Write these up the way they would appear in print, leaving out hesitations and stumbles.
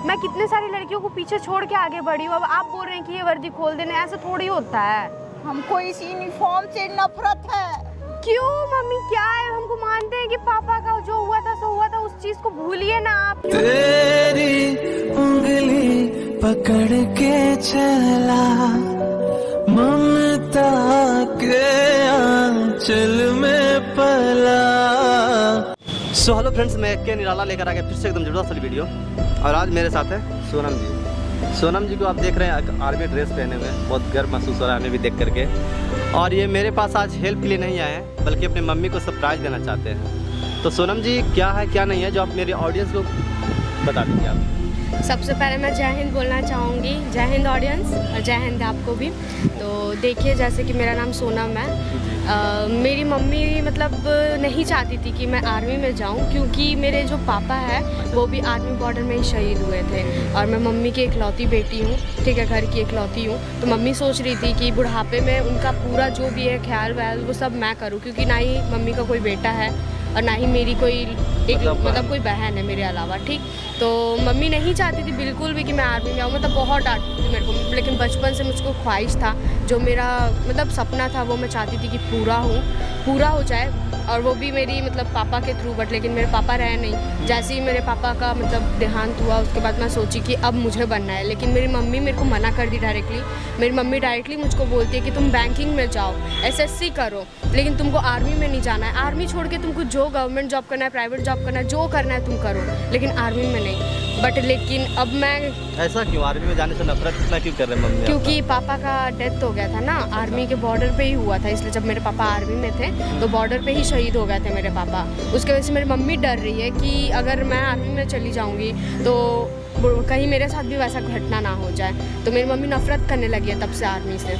मैं कितने सारी लड़कियों को पीछे छोड़ के आगे बढ़ी हूँ, अब आप बोल रहे हैं कि ये वर्दी खोल देने, ऐसा थोड़ी होता है। हमको इस यूनिफॉर्म से नफरत है। क्यों मम्मी, क्या है? हमको मानते हैं कि पापा का जो हुआ था सो हुआ था, उस चीज को भूलिए ना आप। तेरी उंगली पकड़ के चला ममता के आंचल में पला। सो हेलो फ्रेंड्स, मैं के निराला लेकर आ गया फिर से एकदम जबरदस्त वाली वीडियो। और आज मेरे साथ है सोनम जी। सोनम जी को आप देख रहे हैं आर्मी ड्रेस पहने हुए, बहुत गर्व महसूस हो रहा है हमें भी देख करके। और ये मेरे पास आज हेल्प के लिए नहीं आए हैं, बल्कि अपने मम्मी को सरप्राइज़ देना चाहते हैं। तो सोनम जी, क्या है क्या नहीं है जो आप मेरे ऑडियंस को बता दीजिए आप। सबसे पहले मैं जय हिंद बोलना चाहूँगी। जय हिंद ऑडियंस, और जय हिंद आपको भी। तो देखिए, जैसे कि मेरा नाम सोनम है। मेरी मम्मी मतलब नहीं चाहती थी कि मैं आर्मी में जाऊं, क्योंकि मेरे जो पापा है वो भी आर्मी बॉर्डर में ही शहीद हुए थे। और मैं मम्मी की इकलौती बेटी हूँ, ठीक है, घर की इकलौती हूँ। तो मम्मी सोच रही थी कि बुढ़ापे में उनका पूरा जो भी है ख्याल वैल वो सब मैं करूँ, क्योंकि ना ही मम्मी का कोई बेटा है और ना ही मेरी कोई मतलब कोई बहन है मेरे अलावा, ठीक। तो मम्मी नहीं चाहती थी बिल्कुल भी कि मैं आर्मी में आऊँ, मतलब बहुत डांटती थी मेरे को। लेकिन बचपन से मुझको ख्वाहिश था, जो मेरा मतलब सपना था वो मैं चाहती थी कि पूरा हो जाए, और वो भी मेरी मतलब पापा के थ्रू। बट लेकिन मेरे पापा रहे नहीं। जैसे ही मेरे पापा का मतलब देहांत हुआ, उसके बाद मैं सोची कि अब मुझे बनना है। लेकिन मेरी मम्मी मेरे को मना कर दी डायरेक्टली। मेरी मम्मी डायरेक्टली मुझको बोलती है कि तुम बैंकिंग में जाओ, SSC करो, लेकिन तुमको आर्मी में नहीं जाना है। आर्मी छोड़ के तुमको जो गवर्नमेंट जॉब करना है, प्राइवेट जॉब करना है, जो करना है तुम करो, लेकिन आर्मी में नहीं। बट लेकिन अब मैं ऐसा क्यों, आर्मी में जाने से नफरत इतना क्यों कर रहे हैं मम्मी? क्योंकि पापा का डेथ हो गया था ना, आर्मी के बॉर्डर पे ही हुआ था। इसलिए जब मेरे पापा आर्मी में थे तो बॉर्डर पे ही शहीद हो गए थे मेरे पापा। उसके वजह से मेरी मम्मी डर रही है कि अगर मैं आर्मी में चली जाऊंगी तो कहीं मेरे साथ भी वैसा घटना ना हो जाए। तो मेरी मम्मी नफरत करने लगी है तब से आर्मी से,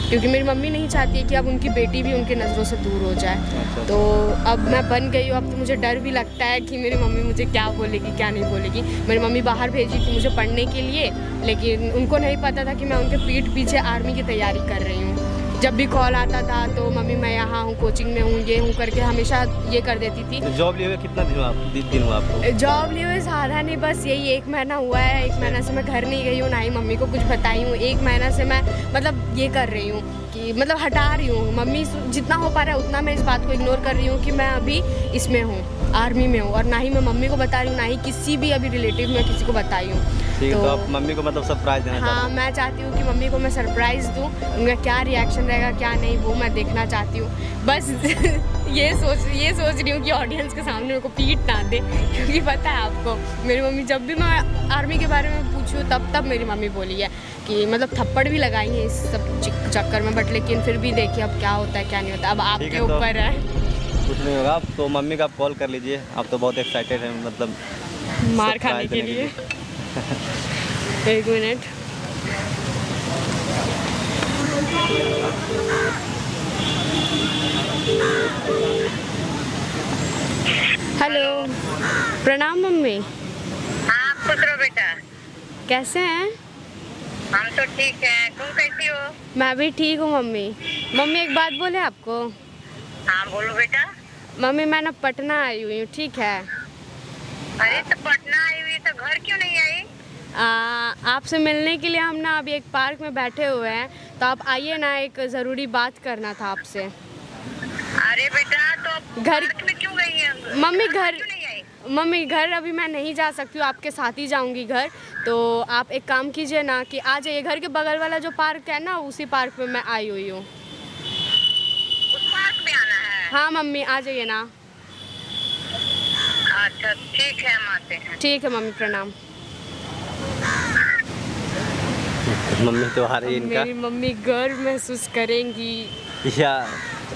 क्योंकि मेरी मम्मी नहीं चाहती है कि अब उनकी बेटी भी उनकी नज़रों से दूर हो जाए। तो अब मैं बन गई हूँ, अब तो मुझे डर भी लगता है कि मेरी मम्मी मुझे क्या बोलेगी क्या नहीं बोलेगी। मेरी मम्मी बाहर भेजी थी मुझे पढ़ने के लिए, लेकिन उनको नहीं पता था कि मैं उनके पीठ पीछे आर्मी की तैयारी कर रही हूँ। जब भी कॉल आता था तो मम्मी मैं यहाँ हूँ, कोचिंग में हूँ, ये हूँ करके हमेशा ये कर देती थी। जॉब लिए हुए कितना दिन हुआ आपको? जॉब लिए हुए ज़्यादा नहीं, बस यही 1 महीना हुआ है। 1 महीना से मैं घर नहीं गई हूँ, ना ही मम्मी को कुछ बताई हूँ। 1 महीना से मैं मतलब ये कर रही हूँ कि मतलब हटा रही हूँ। मम्मी जितना हो पा रहा है उतना मैं इस बात को इग्नोर कर रही हूँ कि मैं अभी इसमें हूँ, आर्मी में हूँ। और ना ही मैं मम्मी को बता रही हूँ, ना ही किसी भी अभी रिलेटिव में किसी को बताई हूँ। तो आप मम्मी को मतलब सरप्राइज देना? हाँ, मैं चाहती हूँ कि मम्मी को मैं सरप्राइज़ दूँ। उनका क्या रिएक्शन रहेगा क्या नहीं वो मैं देखना चाहती हूँ। बस ये सोच रही हूँ कि ऑडियंस के सामने मेरे को पीट ना दे, क्योंकि पता है आपको मेरी मम्मी जब भी मैं आर्मी के बारे में पूछूँ तब मेरी मम्मी बोली है कि मतलब थप्पड़ भी लगाई है इस सब चक्कर में। बट लेकिन फिर भी देखिए अब क्या होता है क्या नहीं होता, अब आपके ऊपर है। कुछ नहीं होगा, तो मम्मी का आप कॉल कर लीजिए। आप तो बहुत एक्साइटेड हैं मतलब मार खाने के लिए। 1 मिनट। हेलो, प्रणाम मम्मी। हाँ, खुश रहो बेटा। कैसे हैं? हम तो ठीक हैं, तुम कैसी हो? मैं भी ठीक हूँ मम्मी। मम्मी एक बात बोले आपको? हाँ बोलो बेटा। मम्मी मैं ना पटना आई हुई हूँ, ठीक है। अरे तो पटना आई हुई तो घर क्यों नहीं आई? आपसे मिलने के लिए हम ना अभी एक पार्क में बैठे हुए हैं, तो आप आइए ना, एक ज़रूरी बात करना था आपसे। अरे बेटा तो घर में क्यों गई है? मम्मी घर घर अभी मैं नहीं जा सकती हूँ, आपके साथ ही जाऊँगी घर। तो आप एक काम कीजिए ना कि आ जाइए, घर के बगल वाला जो पार्क है ना उसी पार्क में मैं आई हुई हूँ। उस पार्क में आना है? हाँ मम्मी आ जाइए ना। अच्छा ठीक है, हम आते हैं। ठीक है मम्मी, प्रणाम। मम्मी तो आ रही है इनका। मेरी मम्मी गर्व महसूस करेंगी या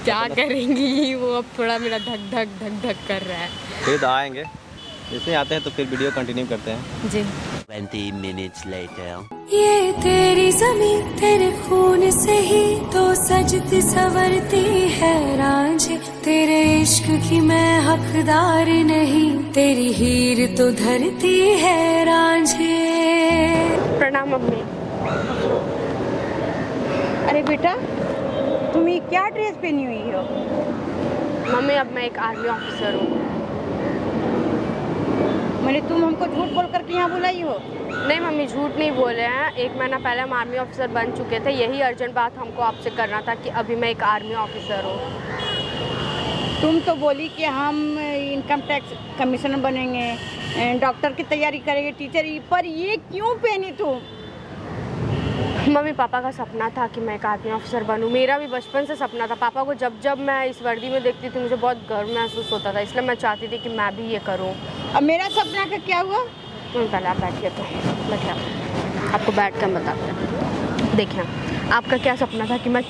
क्या करेंगी वो, अब थोड़ा मेरा धक धक कर रहा है। फिर तो आएंगे, जैसे आते हैं तो फिर वीडियो कंटिन्यू करते हैं जी। 20 minutes later. ये तेरी ज़मीं तेरे खून से ही तो सजती संवरती है रांझे। तेरे इश्क की मैं हकदार नहीं, तेरी हीर तो धरती है रांझे। प्रणाम मम्मी। अरे बेटा, तुम्हें क्या ड्रेस पहनी हुई हो? मम्मी अब मैं एक आर्मी ऑफिसर हूँ। मैंने तुम हमको झूठ बोल करके यहाँ बुलाई हो? नहीं मम्मी, झूठ नहीं बोले हैं। 1 महीना पहले हम आर्मी ऑफिसर बन चुके थे। यही अर्जेंट बात हमको आपसे करना था कि अभी मैं एक आर्मी ऑफिसर हूँ। तुम तो बोली कि हम इनकम टैक्स कमिश्नर बनेंगे, डॉक्टर की तैयारी करेंगे, टीचर, पर ये क्यों पहनी तुम? मम्मी, पापा का सपना था कि मैं एक आर्मी ऑफिसर बनूं। मेरा भी बचपन से सपना था। पापा को जब जब मैं इस वर्दी में देखती थी मुझे बहुत गर्व महसूस होता था, इसलिए मैं चाहती थी कि मैं भी ये करूं। अब मेरा सपना का क्या हुआ? पहले आप बैठिए, तो बैठिए, आपको बैठ कर बताते हैं। देखिए, आपका क्या सपना था कि मैं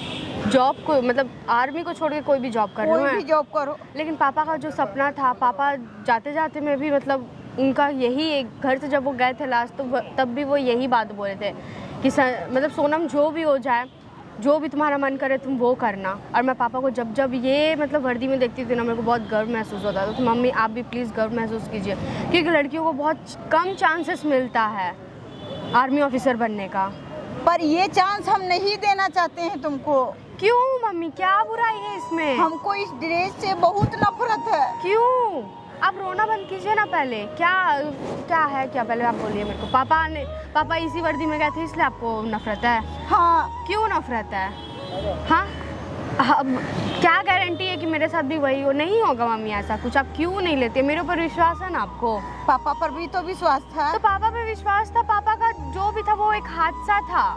जॉब को, मतलब आर्मी को छोड़ के कोई भी जॉब करूँ, कोई भी जॉब करो। लेकिन पापा का जो सपना था, पापा जाते जाते में भी मतलब उनका यही, एक घर से जब वो गए थे लास्ट, तो तब भी वो यही बात बोले थे कि मतलब सोनम, जो भी हो जाए, जो भी तुम्हारा मन करे तुम वो करना। और मैं पापा को जब जब ये मतलब वर्दी में देखती थी ना, मेरे को बहुत गर्व महसूस होता था। तो मम्मी, आप भी प्लीज़ गर्व महसूस कीजिए, क्योंकि लड़कियों को बहुत कम चांसेस मिलता है आर्मी ऑफिसर बनने का। पर ये चांस हम नहीं देना चाहते हैं तुमको। क्यों मम्मी, क्या बुराई है इसमें? हमको इस ड्रेस से बहुत नफरत है। क्यों? आप रोना बंद कीजिए ना पहले। क्या क्या है, क्या पहले आप बोलिए मेरे को। पापा इसी वर्दी में गए थे इसलिए आपको नफरत है? हाँ। क्यों नफरत है? हाँ, अब क्या गारंटी है कि मेरे साथ भी वही हो? नहीं होगा मम्मी ऐसा कुछ। आप क्यों नहीं लेते? मेरे ऊपर विश्वास है ना आपको। पापा पर भी तो विश्वास था। तो पापा पे विश्वास था। पापा का जो भी था वो एक हादसा था।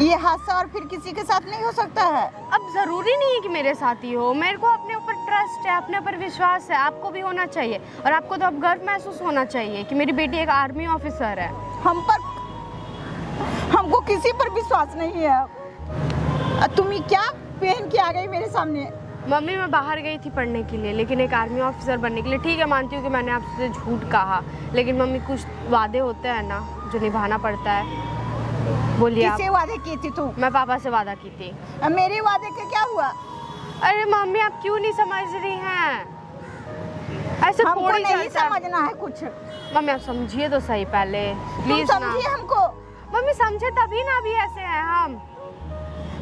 ये हादसा और फिर किसी के साथ नहीं हो सकता है। अब जरूरी नहीं है कि मेरे साथ ही हो। मेरे को अपने ऊपर ट्रस्ट है, अपने ऊपर विश्वास है। आपको भी होना चाहिए, और आपको तो अब गर्व महसूस होना चाहिए कि मेरी बेटी एक आर्मी ऑफिसर है। हमको किसी पर विश्वास नहीं है। अब तुम क्या पहन के आ गई मेरे सामने? मम्मी, मैं बाहर गई थी पढ़ने के लिए, लेकिन एक आर्मी ऑफिसर बनने के लिए। ठीक है, मानती हूँ कि मैंने आपसे झूठ कहा, लेकिन मम्मी कुछ वादे होते हैं ना जो निभाना पड़ता है। बोलिए। किससे वादे की थी तू? मैं पापा से वादा की थी। अब मेरे वादे का क्या हुआ? अरे मम्मी, आप क्यों नहीं समझ रही हैं? ऐसे हमको थोड़ी नहीं समझना है कुछ। मम्मी, आप समझिए तो सही पहले, प्लीज ना। समझिए हमको। मम्मी, समझे तभी ना अभी ऐसे हैं हम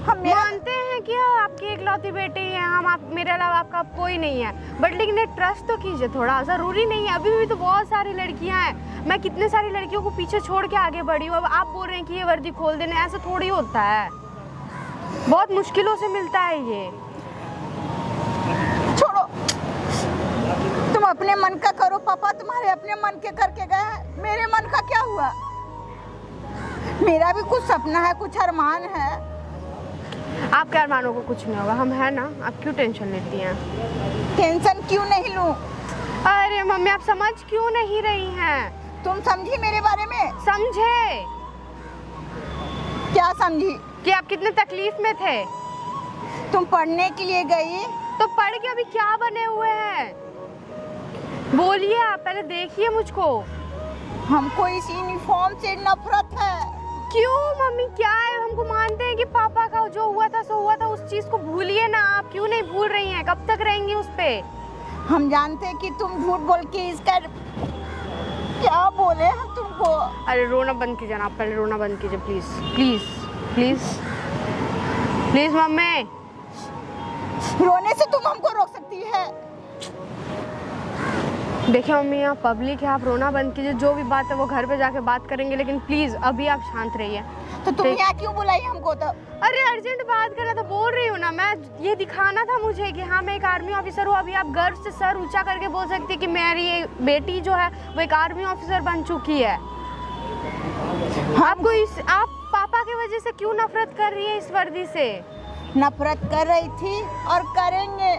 मानते हैं कि आपकी इकलौती बेटी है हम, आप, मेरे अलावा आपका कोई नहीं है, बट लेकिन एक ट्रस्ट तो कीजिए थोड़ा। ज़रूरी नहीं है, अभी भी तो बहुत सारी लड़कियां हैं। मैं कितने सारी लड़कियों को पीछे छोड़ के आगे बढ़ी हूँ। अब आप बोल रहे हैं कि ये वर्दी खोल देने, ऐसा थोड़ी होता है। बहुत मुश्किलों से मिलता है ये। छोड़ो, तुम अपने मन का करो। पापा तुम्हारे अपने मन के करके गए, मेरे मन का क्या हुआ? मेरा भी कुछ सपना है, कुछ अरमान है। आपके अरमानों को कुछ नहीं होगा, हम हैं ना। आप क्यों टेंशन लेती हैं? टेंशन क्यों नहीं लूं? अरे मम्मी, आप समझ क्यों नहीं रही हैं? तुम समझी मेरे बारे में? समझे? क्या समझी? कि आप कितने तकलीफ में थे। तुम पढ़ने के लिए गई तो पढ़ के अभी क्या बने हुए हैं? बोलिए, आप पहले देखिए मुझको। हमको इस यूनिफॉर्म से नफरत है। क्यों मम्मी, क्या है? हमको मानते हैं कि पापा का जो हुआ था सो हुआ था, उस चीज को भूलिए ना। आप क्यों नहीं भूल रही हैं? कब तक रहेंगी उस पे? हम जानते हैं कि तुम झूठ बोल के इसका क्या बोले हम तुमको। अरे रोना बंद कीजिए ना, आप पहले रोना बंद कीजिए please please please please. Mummy, रोने से तुम हमको रोक सकती है? देखिए मम्मी, यहाँ पब्लिक है, आप रोना बंद कीजिए। जो भी बात है वो घर पे जाके बात करेंगे, लेकिन प्लीज अभी आप शांत रहिए। तो तुम यहाँ क्यों बुलाई हमको? तो अरे अर्जेंट बात करना तो बोल रही हूँ ना मैं। ये दिखाना था मुझे कि हाँ मैं एक आर्मी ऑफिसर हूँ। अभी आप गर्व से सर ऊंचा करके बोल सकती कि मेरी ये बेटी जो है वो एक आर्मी ऑफिसर बन चुकी है। आपको आप पापा की वजह से क्यों नफरत कर रही है इस वर्दी से? नफरत कर रही थी और करेंगे।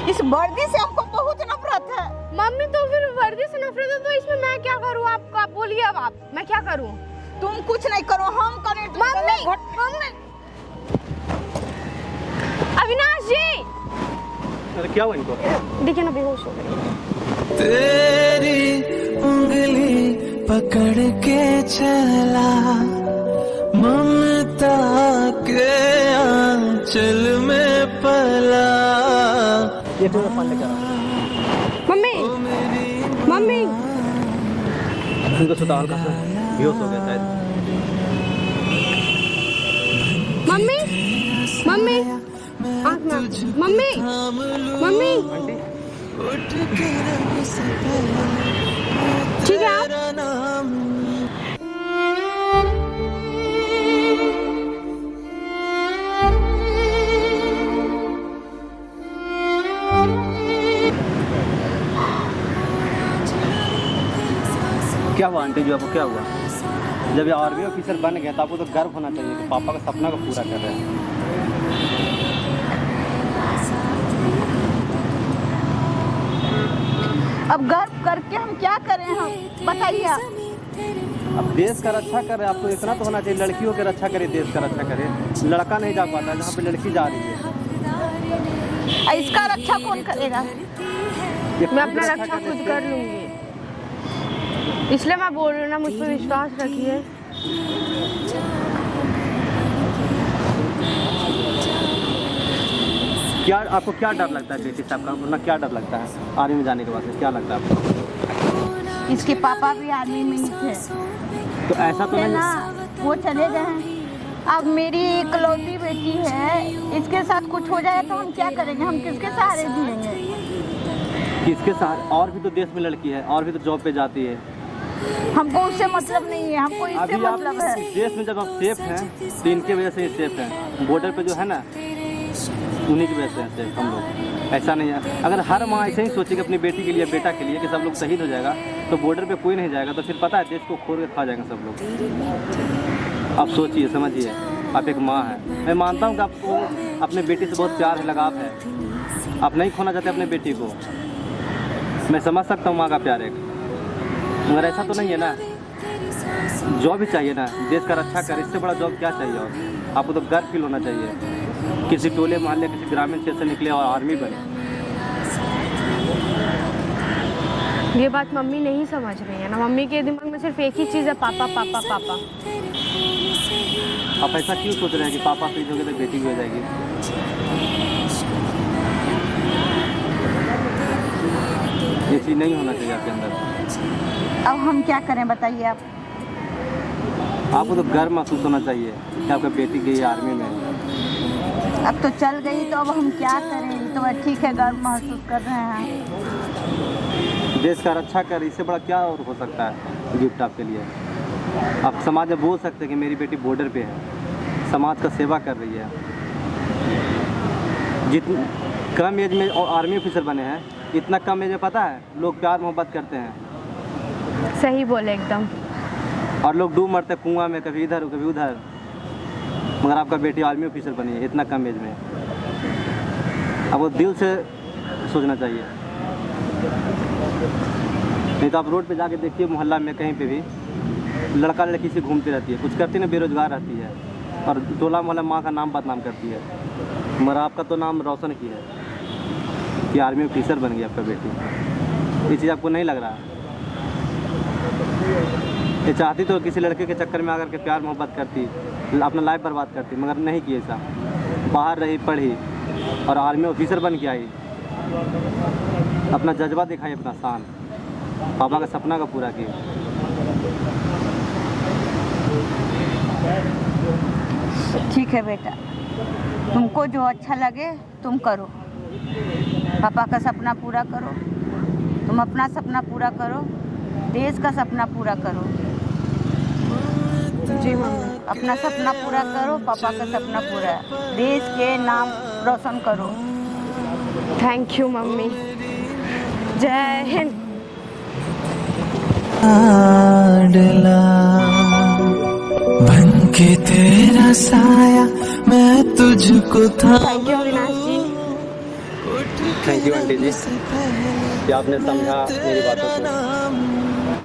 इस वर्दी से हमको बहुत नफरत है। मम्मी, तो फिर वर्दी से नफरत है तो इसमें मैं क्या करूँ? आप बोलिए। अब आप, मैं क्या करूँ? तुम कुछ नहीं करो, हम करें। मम्मी, अविनाश जी! अरे क्या हुआ इनको? देखिए ना, बेहोश हो गए। तेरी उंगली पकड़ के चला, ममता के आंचल में पला। ये तो मैं पानी कर मम्मी, मम्मी, इनको सुतार का बेहोश हो गया शायद। मम्मी, मम्मी, आँख में, मम्मी, मम्मी, उठ के रब से पहले ठीक है आप तेरा नाम क्या हुआ आंटी जी, आपको क्या हुआ? जब ये आर्मी ऑफिसर बन गया तो आपको तो गर्व होना चाहिए कि पापा का सपना को पूरा कर रहे हैं। अब गर्व करके हम क्या करें, हम बताइए आप। अब देश का रक्षा कर रहे हैं, आपको इतना तो होना चाहिए लड़कियों की रक्षा करे, देश का रक्षा करे। लड़का नहीं जा पाता जहाँ पे लड़की जा रही है। इसका रक्षा कौन करेगा? मैं अपना रक्षा खुद कर लूँगी, इसलिए मैं बोल रही हूँ ना, मुझ पर विश्वास रखिए। क्या आपको क्या डर लगता है बेटी साहब का, वरना क्या डर लगता है आर्मी में जाने के बाद से, क्या लगता है आपको? इसके पापा भी आर्मी में ही थे तो ऐसा तो ना, नहीं, वो चले गए हैं। अब मेरी इकलौती बेटी है, इसके साथ कुछ हो जाए तो हम क्या करेंगे? हम किसके सहारे जिएंगे? किसके साथ? और भी तो देश में लड़की है, और भी तो जॉब पे जाती है। हमको उससे मतलब नहीं है, हमको इससे अभी आप मतलब है। इस देश में जब आप सेफ हैं तो इनके वजह से ही सेफ हैं। बॉर्डर पे जो है ना, उन्हीं की वजह से हैं सेफ हम लोग। ऐसा नहीं है, अगर हर माँ ऐसे ही सोचेगी अपनी बेटी के लिए, बेटा के लिए कि सब लोग शहीद हो जाएगा तो बॉर्डर पे कोई नहीं जाएगा, तो फिर पता है देश को खोल के खा जाएंगे सब लोग। आप सोचिए, समझिए, आप एक माँ है। मैं मानता हूँ कि आपको अपने बेटी से बहुत प्यार है, लगाव है, आप नहीं खोना चाहते अपने बेटी को। मैं समझ सकता हूँ माँ का प्यार है, मगर ऐसा तो नहीं है ना। जॉब भी चाहिए ना, देश का रक्षा कर, इससे बड़ा जॉब क्या चाहिए? और आपको तो गर्व फील होना चाहिए, किसी टोले मोहल्ले किसी ग्रामीण क्षेत्र से निकले और आर्मी बने। ये बात मम्मी नहीं समझ रही है ना, मम्मी के दिमाग में सिर्फ एक ही चीज़ है, पापा पापा पापा। आप ऐसा क्यों सोच रहे हैं कि पापा शहीद हो गए तो बेटी भी हो जाएगी? ये चीज़ नहीं होना चाहिए आपके अंदर। अब हम क्या करें बताइए आप। आपको तो गर्व महसूस होना चाहिए कि आपका बेटी गई है आर्मी में। अब तो चल गई तो अब हम क्या करें? तो ठीक है, गर्व महसूस कर रहे हैं। देश का रक्षा कर, इससे बड़ा क्या और हो सकता है गिफ्ट आपके लिए? आप समाज में बोल सकते हैं कि मेरी बेटी बॉर्डर पे है, समाज का सेवा कर रही है। जितनी कम एज में और आर्मी ऑफिसर बने हैं, इतना कम एज में पता है लोग प्यार मोहब्बत करते हैं। सही बोले एकदम। और लोग डूब मरते कुआं में, कभी इधर कभी उधर, मगर आपका बेटी आर्मी ऑफिसर बनी है इतना कम एज में। आपको दिल से सोचना चाहिए, नहीं तो आप रोड पे जाके देखिए, मोहल्ला में कहीं पे भी लड़का लड़की से घूमती रहती है, कुछ करती ना, बेरोजगार रहती है, और टोला मोहल्ला माँ का नाम बदनाम करती है। मगर आपका तो नाम रोशन किया है कि आर्मी ऑफिसर बन गई आपका बेटी। ये चीज़ आपको नहीं लग रहा है? ये चाहती तो किसी लड़के के चक्कर में आकर के प्यार मोहब्बत करती, अपना लाइफ बर्बाद करती, मगर नहीं किए ऐसा। बाहर रही, पढ़ी और आर्मी ऑफिसर बन के आई, अपना जज्बा दिखाई, अपना शान, पापा का सपना का पूरा किया। ठीक है बेटा, तुमको जो अच्छा लगे तुम करो, पापा का सपना पूरा करो, तुम अपना सपना पूरा करो, देश का सपना पूरा करो। जी मम्मी। अपना सपना पूरा करो, पापा का सपना पूरा, देश के नाम रोशन करो। Thank you mummy. जय हिंद। बन के तेरा साया मैं तुझको था। Thank you Avinash ji. Thank you aunty ji कि आपने समझा मेरी बातों को।